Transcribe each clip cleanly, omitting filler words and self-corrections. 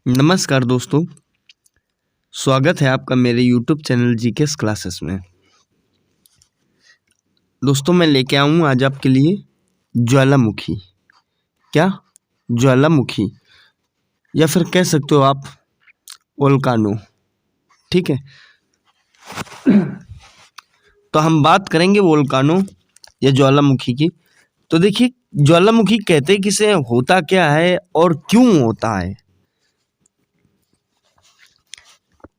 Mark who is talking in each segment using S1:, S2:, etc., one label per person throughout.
S1: नमस्कार दोस्तों, स्वागत है आपका मेरे YouTube चैनल जीकेएस क्लासेस में। दोस्तों मैं लेके आऊँ आज आपके लिए ज्वालामुखी। क्या? ज्वालामुखी या फिर कह सकते हो आप वोल्कानो। ठीक है, तो हम बात करेंगे वोल्कानो या ज्वालामुखी की। तो देखिए, ज्वालामुखी कहते किसे, होता क्या है और क्यों होता है।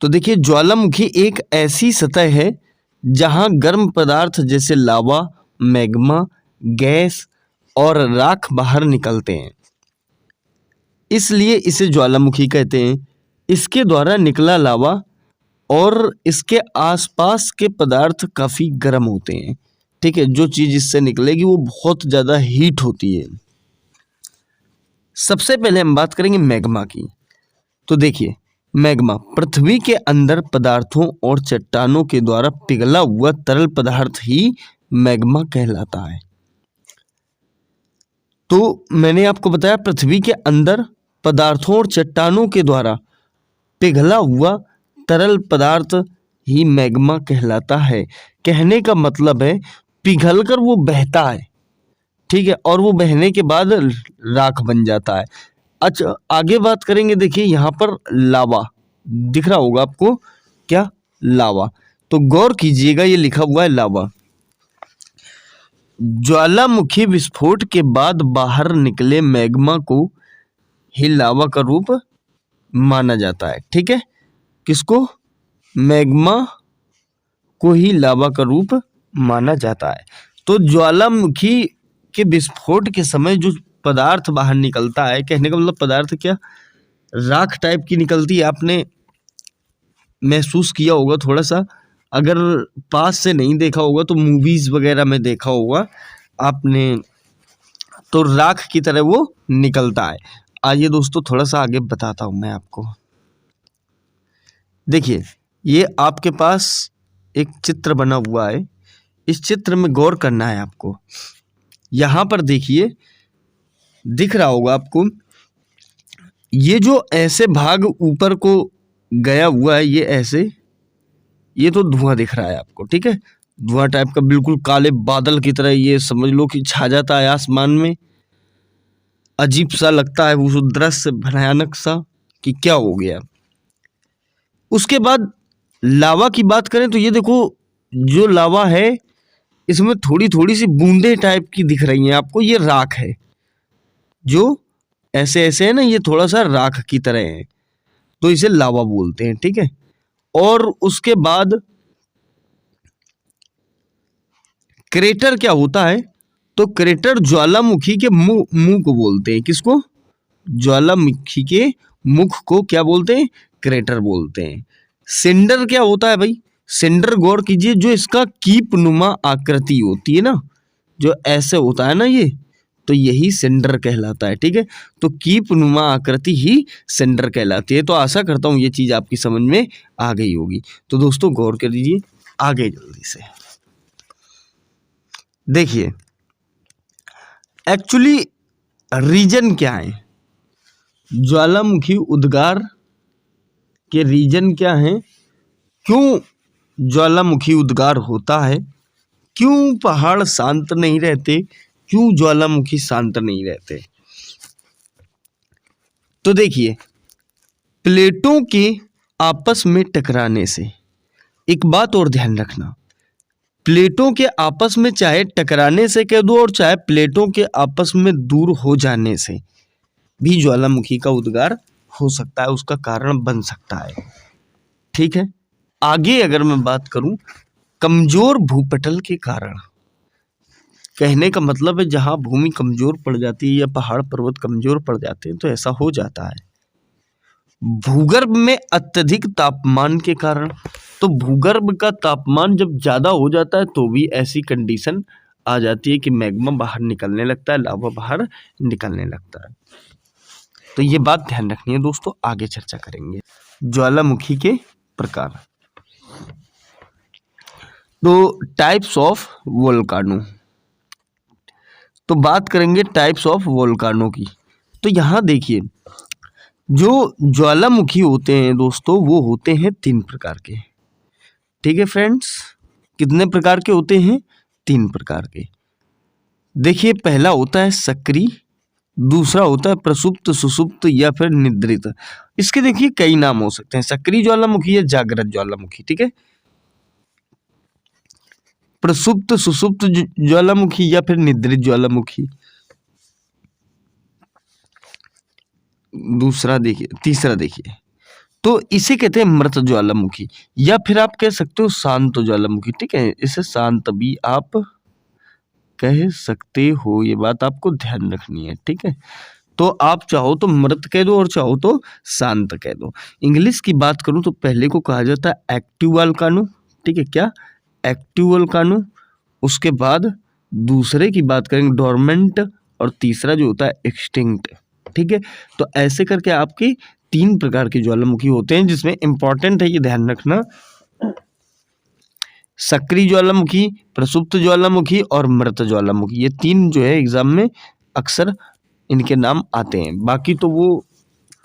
S1: तो देखिए, ज्वालामुखी एक ऐसी सतह है जहां गर्म पदार्थ जैसे लावा, मैग्मा, गैस और राख बाहर निकलते हैं, इसलिए इसे ज्वालामुखी कहते हैं। इसके द्वारा निकला लावा और इसके आसपास के पदार्थ काफ़ी गर्म होते हैं। ठीक है, जो चीज़ इससे निकलेगी वो बहुत ज़्यादा हीट होती है। सबसे पहले हम बात करेंगे मैग्मा की। तो देखिए, मैग्मा पृथ्वी के अंदर पदार्थों और चट्टानों के द्वारा पिघला हुआ तरल पदार्थ ही मैग्मा कहलाता है। तो मैंने आपको बताया, पृथ्वी के अंदर पदार्थों और चट्टानों के द्वारा पिघला हुआ तरल पदार्थ ही मैग्मा कहलाता है। कहने का मतलब है पिघलकर वो बहता है, ठीक है, और वो बहने के बाद राख बन जाता है। अच्छा, आगे बात करेंगे। देखिए, यहाँ पर लावा दिख रहा होगा आपको। क्या? लावा। तो गौर कीजिएगा, ये लिखा हुआ है लावा। ज्वालामुखी विस्फोट के बाद बाहर निकले मैग्मा को ही लावा का रूप माना जाता है। ठीक है, किसको? मैग्मा को ही लावा का रूप माना जाता है। तो ज्वालामुखी के विस्फोट के समय जो पदार्थ बाहर निकलता है, कहने का मतलब पदार्थ क्या, राख टाइप की निकलती है। आपने महसूस किया होगा थोड़ा सा, अगर पास से नहीं देखा होगा तो मूवीज वगैरह में देखा होगा आपने, तो राख की तरह वो निकलता है। आइए दोस्तों, थोड़ा सा आगे बताता हूं मैं आपको। देखिए, ये आपके पास एक चित्र बना हुआ है। इस चित्र में गौर करना है आपको। यहां पर देखिए, दिख रहा होगा आपको, ये जो ऐसे भाग ऊपर को गया हुआ है, ये ऐसे, ये तो धुआं दिख रहा है आपको। ठीक है, धुआं टाइप का, बिल्कुल काले बादल की तरह ये समझ लो कि छा जाता है आसमान में। अजीब सा लगता है वो दृश्य, भयानक सा कि क्या हो गया। उसके बाद लावा की बात करें तो ये देखो, जो लावा है इसमें थोड़ी थोड़ी सी बूंदे टाइप की दिख रही हैं आपको। ये राख है, जो ऐसे ऐसे है ना, ये थोड़ा सा राख की तरह है, तो इसे लावा बोलते हैं। ठीक है, और उसके बाद क्रेटर क्या होता है, तो क्रेटर ज्वालामुखी के मुंह को बोलते हैं। किसको? ज्वालामुखी के मुख को क्या बोलते हैं? क्रेटर बोलते हैं। सिंडर क्या होता है भाई? सिंडर गौर कीजिए, जो इसका कीप नुमा आकृति होती है ना, जो ऐसे होता है ना ये, तो यही सिंडर कहलाता है। ठीक है, तो कीप नुमा आकृति ही सिंडर कहलाती है। तो आशा करता हूं ये चीज आपकी समझ में आ गई होगी। तो दोस्तों गौर कर लीजिए आगे जल्दी से। देखिए, एक्चुअली रीजन क्या है, ज्वालामुखी उद्गार के रीजन क्या है, क्यों ज्वालामुखी उद्गार होता है, क्यों पहाड़ शांत नहीं रहते, क्यों ज्वालामुखी शांत नहीं रहते। तो देखिए, प्लेटों के आपस में टकराने से, एक बात और ध्यान रखना, प्लेटों के आपस में चाहे टकराने से कह दो और चाहे प्लेटों के आपस में दूर हो जाने से भी ज्वालामुखी का उद्गार हो सकता है, उसका कारण बन सकता है। ठीक है, आगे अगर मैं बात करूं, कमजोर भूपटल के कारण, कहने का मतलब है जहां भूमि कमजोर पड़ जाती है या पहाड़ पर्वत कमजोर पड़ जाते हैं तो ऐसा हो जाता है। भूगर्भ में अत्यधिक तापमान के कारण, तो भूगर्भ का तापमान जब ज्यादा हो जाता है तो भी ऐसी कंडीशन आ जाती है कि मैग्मा बाहर निकलने लगता है, लावा बाहर निकलने लगता है। तो ये बात ध्यान रखनी है दोस्तों, आगे चर्चा करेंगे ज्वालामुखी के प्रकार। तो टाइप्स ऑफ वोल्कानो, तो बात करेंगे टाइप्स ऑफ वोल्कानो की। तो यहां देखिए, जो ज्वालामुखी होते हैं दोस्तों वो होते हैं 3 प्रकार के। ठीक है फ्रेंड्स, कितने प्रकार के होते हैं? 3 प्रकार के। देखिए पहला होता है सक्रिय, दूसरा होता है प्रसुप्त, सुसुप्त या फिर निद्रित। इसके देखिए कई नाम हो सकते हैं, सक्रिय ज्वालामुखी या जागृत ज्वालामुखी। ठीक है, प्रसुप्त, सुसुप्त ज्वालामुखी या फिर निद्रित ज्वालामुखी। दूसरा देखिए, तीसरा देखिए, तो इसे कहते हैं मृत ज्वालामुखी या फिर आप कह सकते हो शांत ज्वालामुखी। ठीक है, इसे शांत भी आप कह सकते हो, ये बात आपको ध्यान रखनी है। ठीक है, तो आप चाहो तो मृत कह दो और चाहो तो शांत कह दो। इंग्लिश की बात करूं तो पहले को कहा जाता है एक्टिव वोल्केनो। ठीक है, क्या? Active volcano. उसके बाद दूसरे की बात करेंगे डोरमेंट, और तीसरा जो होता है एक्सटिंक्ट। ठीक है, तो ऐसे करके आपके 3 प्रकार के ज्वालामुखी होते हैं, जिसमें इंपॉर्टेंट है ये ध्यान रखना, सक्रिय ज्वालामुखी, प्रसुप्त ज्वालामुखी और मृत ज्वालामुखी। ये 3 जो है एग्जाम में अक्सर इनके नाम आते हैं, बाकी तो वो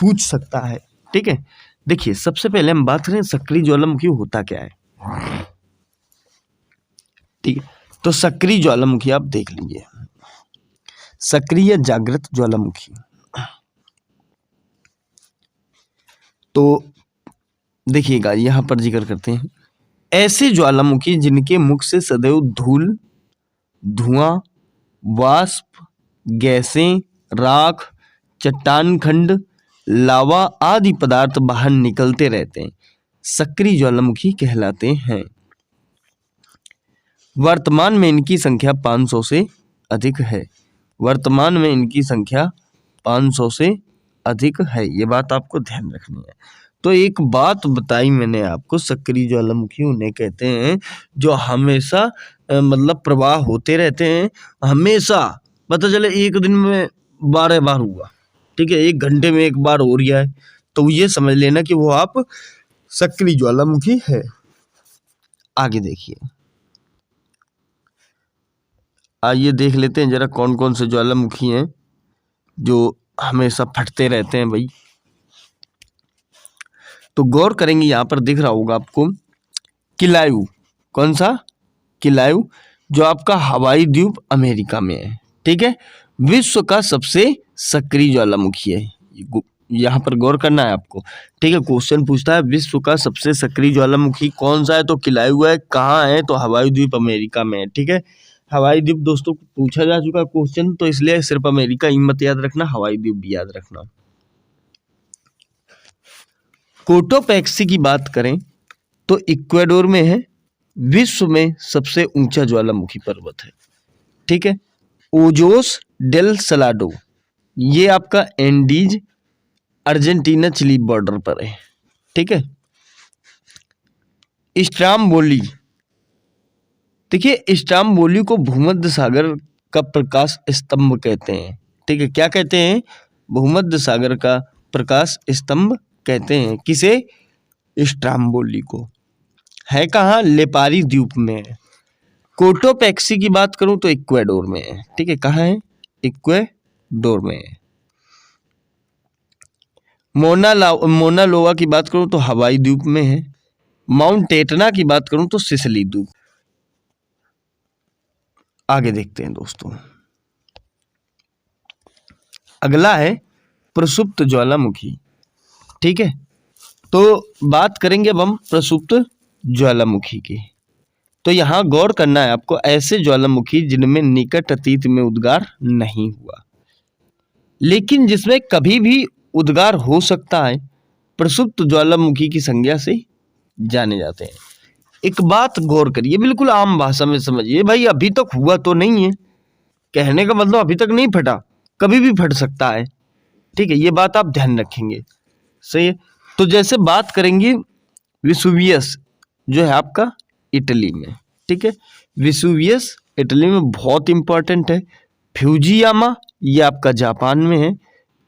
S1: पूछ सकता है। ठीक है, देखिए सबसे पहले हम बात करें सक्रिय ज्वालामुखी होता क्या है। ठीक है, तो सक्रिय ज्वालामुखी आप देख लीजिए, सक्रिय जागृत ज्वालामुखी। तो देखिएगा यहां पर जिक्र करते हैं, ऐसे ज्वालामुखी जिनके मुख से सदैव धूल, धुआं, वाष्प, गैसें, राख, चट्टान खंड, लावा आदि पदार्थ बाहर निकलते रहते हैं, सक्रिय ज्वालामुखी कहलाते हैं। वर्तमान में इनकी संख्या 500 से अधिक है। वर्तमान में इनकी संख्या 500 से अधिक है, ये बात आपको ध्यान रखनी है। तो एक बात बताई मैंने आपको, सक्रिय ज्वालामुखी उन्हें कहते हैं जो हमेशा मतलब प्रवाह होते रहते हैं, हमेशा पता चले एक दिन में 12 बार हुआ। ठीक है, 1 घंटे में 1 बार हो रहा है, तो ये समझ लेना कि वो आप सक्रिय ज्वालामुखी है। आगे देखिए, आइए देख लेते हैं जरा कौन कौन से ज्वालामुखी हैं जो हमेशा फटते रहते हैं भाई। तो गौर करेंगे, यहाँ पर दिख रहा होगा आपको किलायू। कौन सा? किलायू, जो आपका हवाई द्वीप अमेरिका में है। ठीक है, विश्व का सबसे सक्रिय ज्वालामुखी है, यहाँ पर गौर करना है आपको। ठीक है, क्वेश्चन पूछता है विश्व का सबसे सक्रिय ज्वालामुखी कौन सा है, तो किलायू है। कहाँ है? तो हवाई द्वीप अमेरिका में है। ठीक है, हवाई द्वीप दोस्तों पूछा जा चुका क्वेश्चन, तो इसलिए सिर्फ अमेरिका ही मत याद रखना, हवाई द्वीप भी याद रखना। कोटोपैक्सी की बात करें तो इक्वाडोर में है, विश्व में सबसे ऊंचा ज्वालामुखी पर्वत है। ठीक है, ओजोस डेल सलाडो, ये आपका एंडीज अर्जेंटीना चिली बॉर्डर पर है। ठीक है, स्ट्राम्बोली, देखिए स्ट्राम्बोली को भूमध्य सागर का प्रकाश स्तंभ कहते हैं। ठीक है, क्या कहते हैं? भूमध्य सागर का प्रकाश स्तंभ कहते हैं। किसे? स्ट्राम्बोली को। है कहाँ? लेपारी द्वीप में है। कोटोपैक्सी की बात करूं तो इक्वाडोर में है। ठीक है, कहाँ है? इक्वाडोर में है। मोना लोवा की बात करूं तो हवाई द्वीप में है। माउंट एटना की बात करूं तो सिसिली द्वीप। आगे देखते हैं दोस्तों, अगला है प्रसुप्त ज्वालामुखी। ठीक है, तो बात करेंगे अब हम प्रसुप्त ज्वालामुखी की। तो यहाँ गौर करना है आपको, ऐसे ज्वालामुखी जिनमें निकट अतीत में उद्गार नहीं हुआ लेकिन जिसमें कभी भी उद्गार हो सकता है, प्रसुप्त ज्वालामुखी की संज्ञा से जाने जाते हैं। एक बात गौर करिए, बिल्कुल आम भाषा में समझिए भाई, अभी तक हुआ तो नहीं है, कहने का मतलब अभी तक नहीं फटा, कभी भी फट सकता है। ठीक है, ये बात आप ध्यान रखेंगे। सही है, तो जैसे बात करेंगे विसुवियस, जो है आपका इटली में। ठीक है, विसुवियस इटली में बहुत इंपॉर्टेंट है। फ्यूजियामा, ये आपका जापान में है।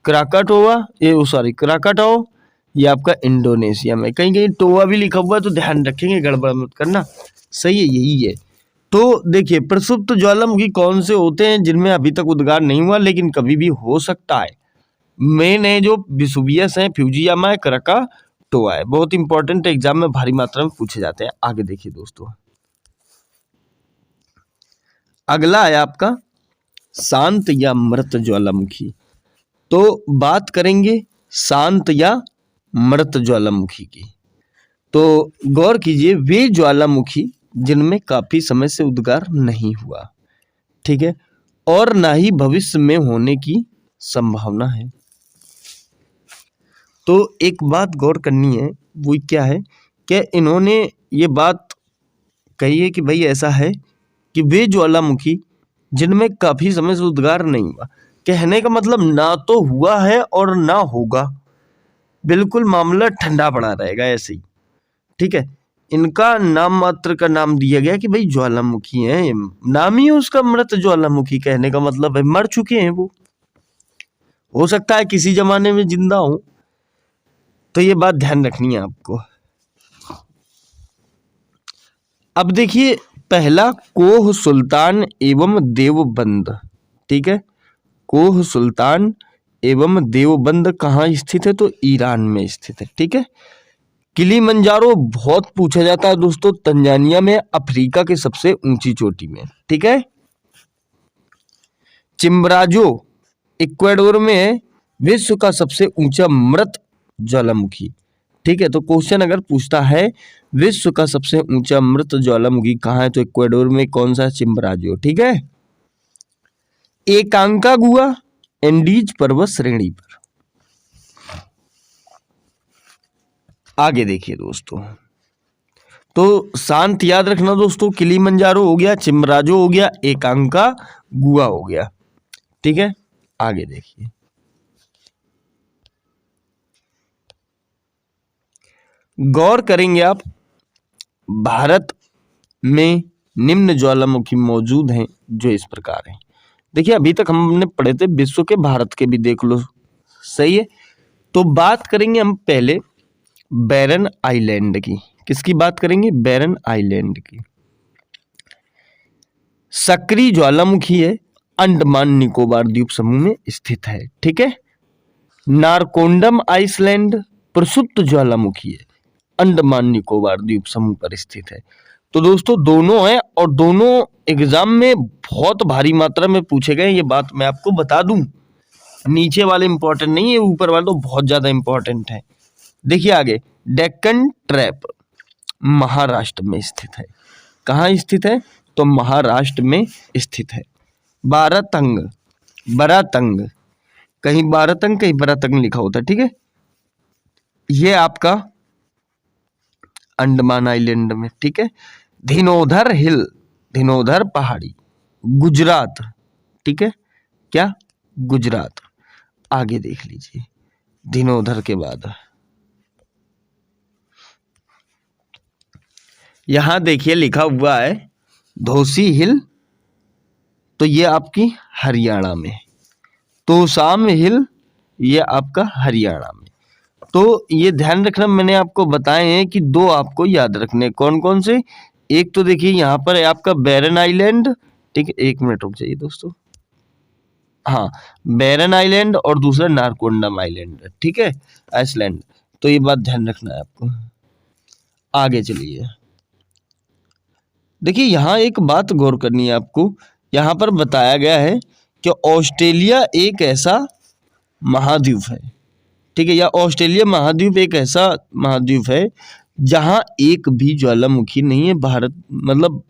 S1: क्राकाटाओ, ये आपका इंडोनेशिया में। कहीं कहीं टोवा भी लिखा हुआ है, तो ध्यान रखेंगे, गड़बड़ मत करना। सही है, यही है। तो देखिए, प्रसुप्त ज्वालामुखी कौन से होते हैं? जिनमें अभी तक उद्गार नहीं हुआ लेकिन कभी भी हो सकता है। मेन है जो विसुवियस है, फ्यूजियामा है, क्राकाटोआ है। बहुत इंपॉर्टेंट एग्जाम में भारी मात्रा में पूछे जाते हैं। आगे देखिए दोस्तों, अगला है आपका शांत या मृत ज्वालामुखी। तो बात करेंगे शांत या मृत ज्वालामुखी की। तो गौर कीजिए, वे ज्वालामुखी जिनमें काफी समय से उद्गार नहीं हुआ, ठीक है, और ना ही भविष्य में होने की संभावना है। तो एक बात गौर करनी है, वो क्या है कि इन्होंने ये बात कही है कि भाई ऐसा है कि वे ज्वालामुखी जिनमें काफी समय से उद्गार नहीं हुआ, कहने का मतलब ना तो हुआ है और ना होगा, बिल्कुल मामला ठंडा पड़ा रहेगा ऐसे ही, ठीक है। इनका नाम मात्र का नाम दिया गया कि भाई ज्वालामुखी है, नाम ही उसका मृत ज्वालामुखी, कहने का मतलब है मर चुके हैं वो। हो सकता है किसी जमाने में जिंदा हो, तो ये बात ध्यान रखनी है आपको। अब देखिए, पहला कोह सुल्तान एवं देवबंद, ठीक है, कोह सुल्तान एवं देवबंद कहाँ स्थित है? तो ईरान में स्थित है, ठीक है। किलिमंजारो बहुत पूछा जाता है दोस्तों, तंजानिया में, अफ्रीका के सबसे ऊंची चोटी में, ठीक है। चिम्बराजो इक्वाडोर में है, विश्व का सबसे ऊंचा मृत ज्वालामुखी, ठीक है। तो क्वेश्चन अगर पूछता है विश्व का सबसे ऊंचा मृत ज्वालामुखी कहाँ है, तो इक्वाडोर में कौन सा? चिम्बराजो, ठीक है। एकांकागुआ एंडीज पर्वत श्रेणी पर। आगे देखिए दोस्तों, तो शांत याद रखना दोस्तों, किलिमंजारो हो गया, चिम्बराजो हो गया, एकांकागुआ हो गया, ठीक है। आगे देखिए, गौर करेंगे आप, भारत में निम्न ज्वालामुखी मौजूद हैं जो इस प्रकार हैं। देखिए, अभी तक हमने पढ़े थे विश्व के, भारत के भी देख लो, सही है। तो बात करेंगे हम पहले बैरन आइलैंड की। किसकी बात करेंगे? बैरन आइलैंड की। सक्रिय ज्वालामुखी है, अंडमान निकोबार द्वीप समूह में स्थित है, ठीक है। नारकोंडम आइसलैंड प्रसुप्त ज्वालामुखी है, अंडमान निकोबार द्वीप समूह पर स्थित है। तो दोस्तों दोनों है, और दोनों एग्जाम में बहुत भारी मात्रा में पूछे गए, ये बात मैं आपको बता दूं। नीचे वाले इंपॉर्टेंट नहीं है, ऊपर वाले तो बहुत ज्यादा इंपॉर्टेंट है। देखिए आगे, डेक्कन ट्रैप महाराष्ट्र में स्थित है। कहाँ स्थित है? तो महाराष्ट्र में स्थित है। बारातंग, बरातंग, कहीं बारातंग कहीं बरातंग लिखा होता है, ठीक है। ये आपका अंडमान आइलैंड में, ठीक है। धिनोधर हिल, धिनोधर पहाड़ी, गुजरात, ठीक है। क्या? गुजरात। आगे देख लीजिए, धिनोधर के बाद यहां देखिए लिखा हुआ है धोसी हिल, तो ये आपकी हरियाणा में। तोशाम हिल, ये आपका हरियाणा में। तो ये ध्यान रखना, मैंने आपको बताए हैं कि दो आपको याद रखने, कौन कौन से? एक तो देखिए यहाँ पर है आपका बैरन आइलैंड, ठीक है, एक मिनट रुक जाइए दोस्तों, हाँ, बैरन आइलैंड, और दूसरा नारकोंडम आइलैंड, ठीक है, आइसलैंड। तो ये बात ध्यान रखना है आपको। आगे चलिए, देखिए यहाँ एक बात गौर करनी है आपको, यहाँ पर बताया गया है कि ऑस्ट्रेलिया एक ऐसा महाद्वीप है, ठीक है, या ऑस्ट्रेलिया महाद्वीप एक ऐसा महाद्वीप है जहां एक भी ज्वालामुखी नहीं है। भारत मतलब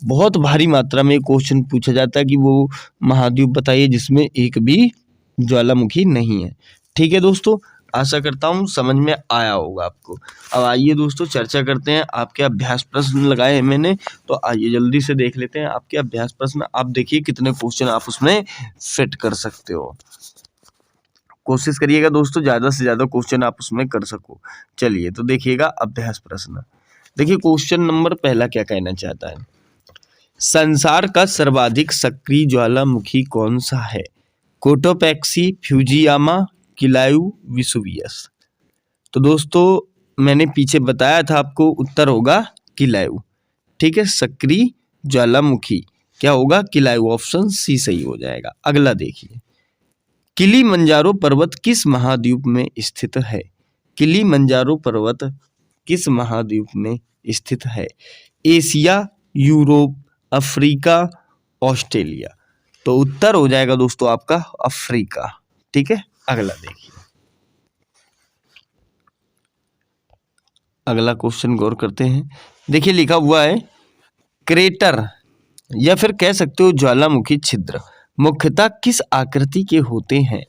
S1: बहुत भारी मात्रा में क्वेश्चन पूछा जाता है कि वो महाद्वीप बताइए जिसमें एक भी ज्वालामुखी नहीं है, ठीक है दोस्तों। आशा करता हूँ समझ में आया होगा आपको। अब आइए दोस्तों चर्चा करते हैं, आपके अभ्यास प्रश्न लगाए हैं मैंने, तो आइए जल्दी से देख लेते हैं आपके अभ्यास प्रश्न। आप देखिए कितने क्वेश्चन आप उसमें फिट कर सकते हो। कोशिश करिएगा दोस्तों ज्यादा से ज्यादा क्वेश्चन आप उसमें कर सको। चलिए तो देखिएगा अभ्यास प्रश्न। देखिए क्वेश्चन नंबर पहला क्या कहना चाहता है, संसार का सर्वाधिक सक्रिय ज्वालामुखी कौन सा है? Cotopaxi, Fujiyama, किलायू, Vesuvius. तो दोस्तों मैंने पीछे बताया था आपको, उत्तर होगा किलायू, ठीक है। सक्रिय ज्वालामुखी क्या होगा? किलायू, ऑप्शन सी सही हो जाएगा। अगला देखिए, किलिमंजारो पर्वत किस महाद्वीप में स्थित है? किलिमंजारो पर्वत किस महाद्वीप में स्थित है? Asia, Europe, Africa, Australia. तो उत्तर हो जाएगा दोस्तों आपका अफ्रीका। ठीक है, अगला देखिए। अगला क्वेश्चन गौर करते हैं। देखिए लिखा हुआ है क्रेटर या फिर कह सकते हो ज्वालामुखी छिद्र मुख्यतः किस आकृति के होते हैं?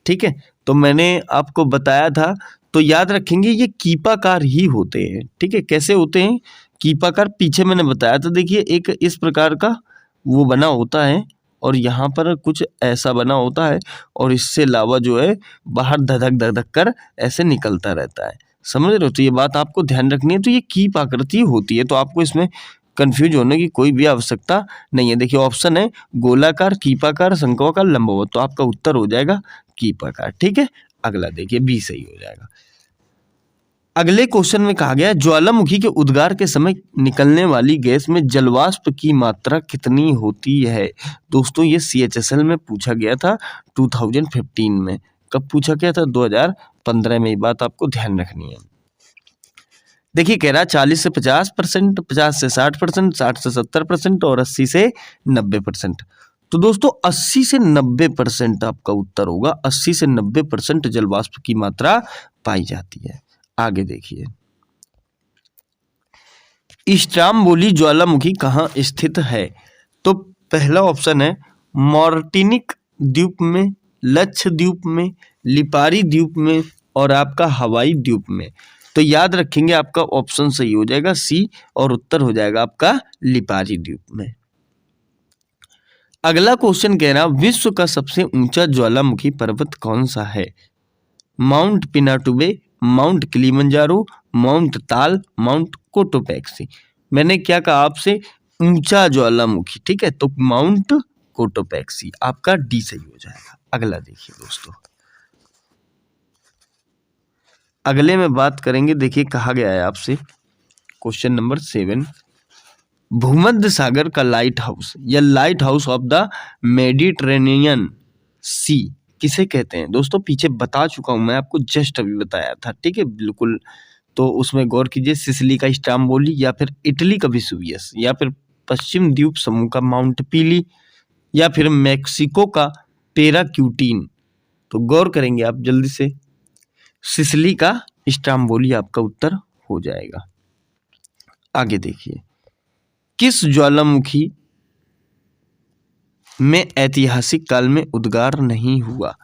S1: ठीक है, तो मैंने आपको बताया था, तो याद रखेंगे ये कीपाकार ही होते हैं। ठीक है, कैसे होते हैं? कीपाकार पीछे मैंने बताया था। देखिए एक इस प्रकार का वो बना होता है और यहाँ पर कुछ ऐसा बना होता है और इससे अलावा जो है बाहर धधक धधक कर ऐसे निकलता रहता है। समझ रहे हो? तो ये बात आपको ध्यान रखनी है। तो ये कीप आकृति होती है, तो आपको इसमें कंफ्यूज होने की कोई भी आवश्यकता नहीं है। देखिए ऑप्शन है गोलाकार, कीपाकार, शंक्वाकार, लंबवत। तो आपका उत्तर हो जाएगा कीपाकार। ठीक है, अगला देखिए बी सही हो जाएगा। अगले क्वेश्चन में कहा गया ज्वालामुखी के उद्गार के समय निकलने वाली गैस में जलवाष्प की मात्रा कितनी होती है? दोस्तों ये CHSL में पूछा गया था 2015 में। कब पूछा गया था? 2015 में। ये बात आपको ध्यान रखनी है। देखिए कह रहा 40 से 50%, 50 से 60%, 60 से 70% और 80 से 90%। तो दोस्तों 80 से 90% आपका उत्तर होगा। 80 से 90% जलवाष्प की मात्रा पाई जाती है। आगे देखिए, स्ट्राम्बोली ज्वालामुखी कहाँ स्थित है? तो पहला ऑप्शन है मार्टिनिक द्वीप में, लक्षद्वीप में, लिपारी द्वीप में और आपका हवाई द्वीप में। तो याद रखेंगे आपका ऑप्शन सही हो जाएगा सी और उत्तर हो जाएगा आपका लिपारी द्वीप में। अगला क्वेश्चन कह रहा विश्व का सबसे ऊंचा ज्वालामुखी पर्वत कौन सा है? माउंट पिनाटुबे, माउंट किलिमंजारो, माउंट ताल, माउंट कोटोपैक्सी। मैंने क्या कहा आपसे? ऊंचा ज्वालामुखी। ठीक है, तो माउंट कोटोपैक्सी आपका डी सही हो जाएगा। अगला देखिए दोस्तों, अगले में बात करेंगे। देखिए कहा गया है आपसे क्वेश्चन नंबर 7, भूमध्य सागर का लाइट हाउस या lighthouse of the Mediterranean sea किसे कहते हैं? दोस्तों पीछे बता चुका हूं मैं आपको, जस्ट अभी बताया था। ठीक है, बिल्कुल। तो उसमें गौर कीजिए, सिसिली का स्ट्राम्बोली या फिर इटली का वेसुवियस या फिर पश्चिम द्वीप समूह का माउंट पीली या फिर मैक्सिको का पेराक्यूटीन। तो गौर करेंगे आप जल्दी से, सिसिली का स्ट्राम्बोली आपका उत्तर हो जाएगा। आगे देखिए, किस ज्वालामुखी में ऐतिहासिक काल में उद्गार नहीं हुआ?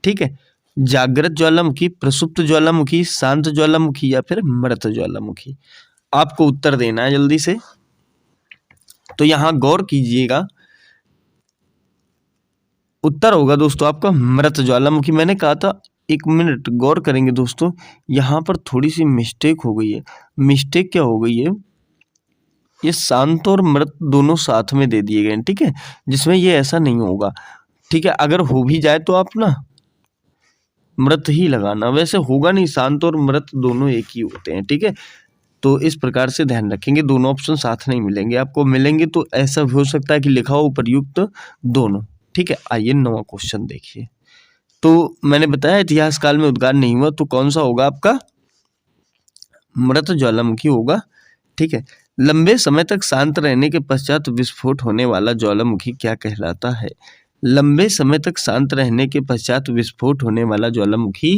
S1: ठीक है, जागृत ज्वालामुखी, प्रसुप्त ज्वालामुखी, शांत ज्वालामुखी या फिर मृत ज्वालामुखी। आपको उत्तर देना है जल्दी से। तो यहां गौर कीजिएगा, उत्तर होगा दोस्तों आपका मृत ज्वालामुखी। मैंने कहा था, एक मिनट गौर करेंगे दोस्तों, यहां पर थोड़ी सी मिस्टेक हो गई है। मिस्टेक क्या हो गई है? ये शांत और मृत दोनों साथ में दे दिए गए हैं। ठीक है, जिसमें ये ऐसा नहीं होगा। ठीक है, अगर हो भी जाए तो आप ना मृत ही लगाना, वैसे होगा नहीं, शांत और मृत दोनों एक ही होते हैं। ठीक है, तो इस प्रकार से ध्यान रखेंगे, दोनों ऑप्शन साथ नहीं मिलेंगे। आपको मिलेंगे तो ऐसा भी हो सकता है कि लिखा हो उपर्युक्त दोनों। ठीक है, आइए 9वां क्वेश्चन देखिए। तो मैंने बताया इतिहास काल में उद्गार नहीं हुआ, तो कौन सा होगा आपका? मृत ज्वालामुखी होगा। ठीक है, लंबे समय तक शांत रहने के पश्चात विस्फोट होने वाला ज्वालामुखी क्या कहलाता है? लंबे समय तक शांत रहने के पश्चात विस्फोट होने वाला ज्वालामुखी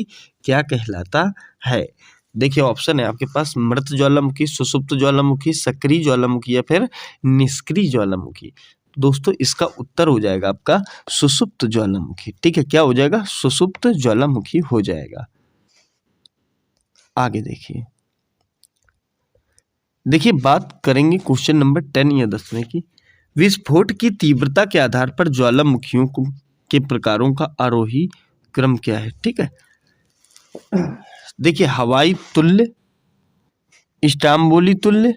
S1: क्या कहलाता है? देखिए ऑप्शन है आपके पास मृत ज्वालामुखी, सुषुप्त ज्वालामुखी, सक्रिय ज्वालामुखी या फिर निष्क्रिय ज्वालामुखी। दोस्तों इसका उत्तर हो जाएगा आपका सुषुप्त ज्वालामुखी। ठीक है, क्या हो जाएगा? सुषुप्त ज्वालामुखी हो जाएगा। आगे देखिए, देखिए बात करेंगे क्वेश्चन नंबर 10 या 10वें की। विस्फोट की तीव्रता के आधार पर ज्वालामुखियों के प्रकारों का आरोही क्रम क्या है? ठीक है, देखिए हवाई तुल्य, स्ट्राम्बोली तुल्य,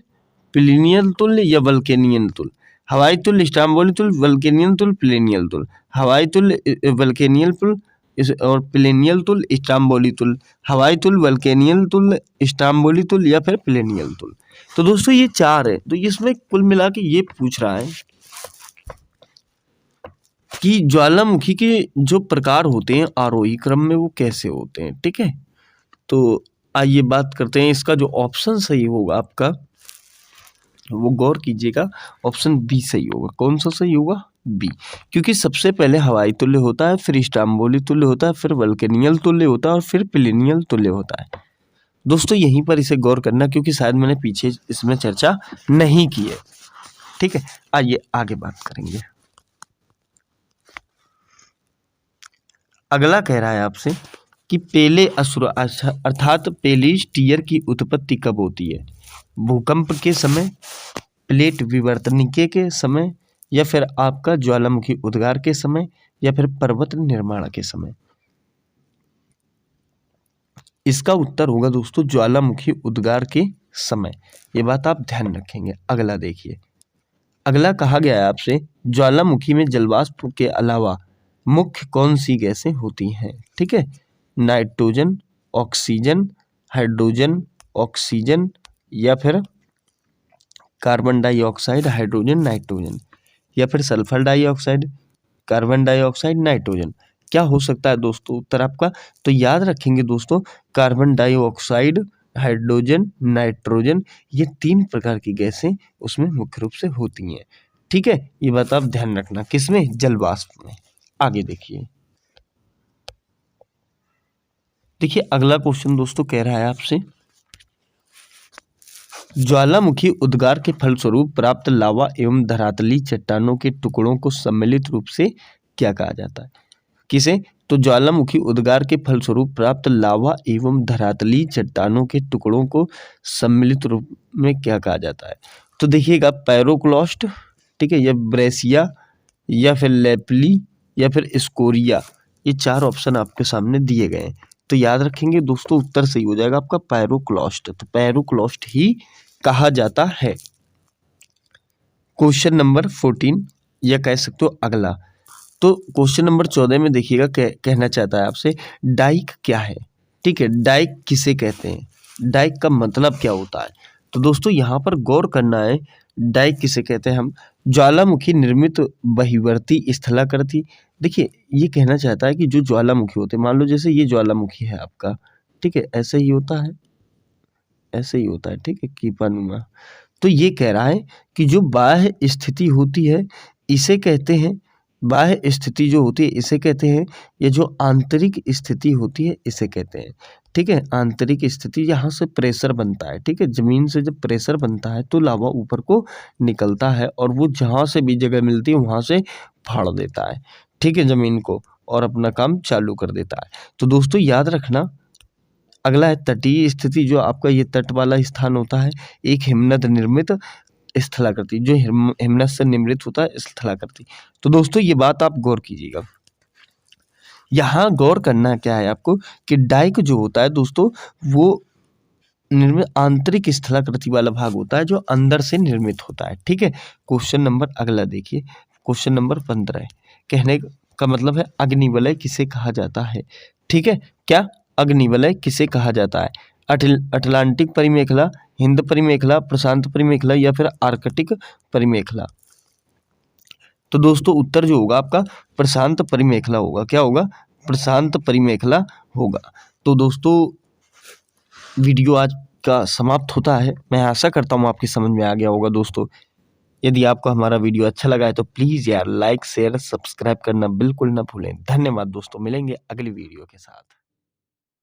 S1: प्लिनियल तुल्य या वल्केनियन तुल्य। हवाई तुल्य, स्ट्राम्बोली तुल्य, वल्केनियन तुल्य, प्लिनियल तुल्य। हवाई तुल्य, वल्केनियल तुल्य और प्लेनियल तुल्य, स्ट्राम्बोली तुल्य। हवाई तुल्य, वल्केनियल तुल्य, स्ट्राम्बोली तुल्य या फिर प्लेनियल तुल्य। तो दोस्तों ये 4 है, तो इसमें कुल मिला के ये पूछ रहा है कि ज्वालामुखी के जो प्रकार होते हैं आरोही क्रम में वो कैसे होते हैं। ठीक है, तो आइए बात करते हैं। इसका जो ऑप्शन सही होगा आपका, वो गौर कीजिएगा, ऑप्शन बी सही होगा। कौन सा सही होगा? बी। क्योंकि सबसे पहले हवाई तुल्य होता है, फिर स्टाम्बोली तुल्य होता है, फिर वल्केनियल तुल्य होता है और फिर प्लिनियल तुल्य होता है। दोस्तों यहीं पर इसे गौर करना, क्योंकि शायद मैंने पीछे इसमें चर्चा नहीं की है। ठीक है, आइए आगे बात करेंगे। अगला कह रहा है आपसे कि पेले असुर अर्थात पेलिस टीयर की उत्पत्ति कब होती है? भूकंप के समय, प्लेट विवर्तनिके के समय, या फिर आपका ज्वालामुखी उद्गार के समय, या फिर पर्वत निर्माण के समय। इसका उत्तर होगा दोस्तों ज्वालामुखी उद्गार के समय। ये बात आप ध्यान रखेंगे। अगला देखिए, अगला कहा गया है आपसे ज्वालामुखी में जलवाष्प के अलावा मुख्य कौन सी गैसें होती हैं? ठीक है, नाइट्रोजन, ऑक्सीजन, हाइड्रोजन, ऑक्सीजन, या फिर कार्बन डाइऑक्साइड, हाइड्रोजन, नाइट्रोजन, या फिर sulphur dioxide, carbon dioxide, nitrogen. क्या हो सकता है दोस्तों उत्तर आपका? तो याद रखेंगे दोस्तों, कार्बन डाइऑक्साइड, हाइड्रोजन, नाइट्रोजन, ये 3 प्रकार की गैसें उसमें मुख्य रूप से होती हैं। ठीक है, ये बात आप ध्यान रखना। किसमें? जलवाष्प में। आगे देखिए, अगला क्वेश्चन दोस्तों कह रहा है आपसे ज्वालामुखी उद्गार के फलस्वरूप प्राप्त लावा एवं धरातली चट्टानों के टुकड़ों को सम्मिलित रूप से क्या कहा जाता है? किसे? तो ज्वालामुखी उद्गार के फलस्वरूप प्राप्त लावा एवं धरातली चट्टानों के टुकड़ों को सम्मिलित रूप में क्या कहा जाता है? तो देखिएगा, पैरोक्लॉस्ट, ठीक है, या ब्रेसिया, या फिर लेपली, या फिर स्कोरिया। ये 4 ऑप्शन आपके सामने दिए गए हैं। तो याद रखेंगे दोस्तों, उत्तर सही हो जाएगा आपका पैरोक्लॉस्ट। तो पैरोक्लॉस्ट ही कहा जाता है। क्वेश्चन नंबर 14, या कह सकते हो अगला। तो क्वेश्चन नंबर 14 में देखिएगा, कहना चाहता है आपसे डाइक क्या है? ठीक है, डाइक किसे कहते हैं? डाइक का मतलब क्या होता है? तो दोस्तों यहाँ पर गौर करना है, डाइक किसे कहते हैं हम? ज्वालामुखी निर्मित बहिर्वर्ती स्थलाकृति। देखिए, ये कहना चाहता है कि जो ज्वालामुखी होते हैं, मान लो जैसे ये ज्वालामुखी है आपका, ठीक है, ऐसे ही होता है, ऐसे ही होता है, ठीक है, कीपानुमा। तो ये कह रहा है कि जो बाह्य स्थिति होती है इसे कहते हैं, बाह्य स्थिति जो होती है इसे कहते हैं, या जो आंतरिक स्थिति होती है इसे कहते हैं। ठीक है, आंतरिक स्थिति, यहाँ से प्रेशर बनता है। ठीक है, जमीन से जब प्रेशर बनता है तो लावा ऊपर को निकलता है और वो जहाँ से भी जगह मिलती है वहाँ से फाड़ देता है, ठीक है, जमीन को, और अपना काम चालू कर देता है। तो दोस्तों याद रखना, अगला है तटीय स्थिति। जो आपका ये तट वाला स्थान होता है, एक हिमनद निर्मित स्थलाकृति, जो हिमनद से निर्मित होता है स्थलाकृति। तो दोस्तों ये बात आप गौर कीजिएगा। यहाँ गौर करना क्या है आपको कि डाइक जो होता है दोस्तों, वो निर्मित आंतरिक स्थलाकृति वाला भाग होता है जो अंदर से निर्मित होता है। ठीक है, क्वेश्चन नंबर अगला देखिए, क्वेश्चन नंबर 15। कहने का मतलब है अग्निवलय किसे कहा जाता है? ठीक है, क्या? अग्निवलय किसे कहा जाता है? अटलांटिक परिमेखला, हिंद परिमेखला, प्रशांत परिमेखला, या फिर आर्कटिक परिमेखला। तो दोस्तों उत्तर जो होगा आपका प्रशांत परिमेखला होगा। क्या होगा? प्रशांत परिमेखला होगा। तो दोस्तों वीडियो आज का समाप्त होता है। मैं आशा करता हूँ आपकी समझ में आ गया होगा दोस्तों। यदि आपको हमारा वीडियो अच्छा लगा है तो प्लीज़ यार लाइक, शेयर, सब्सक्राइब करना बिल्कुल ना भूलें। धन्यवाद दोस्तों, मिलेंगे अगली वीडियो के साथ।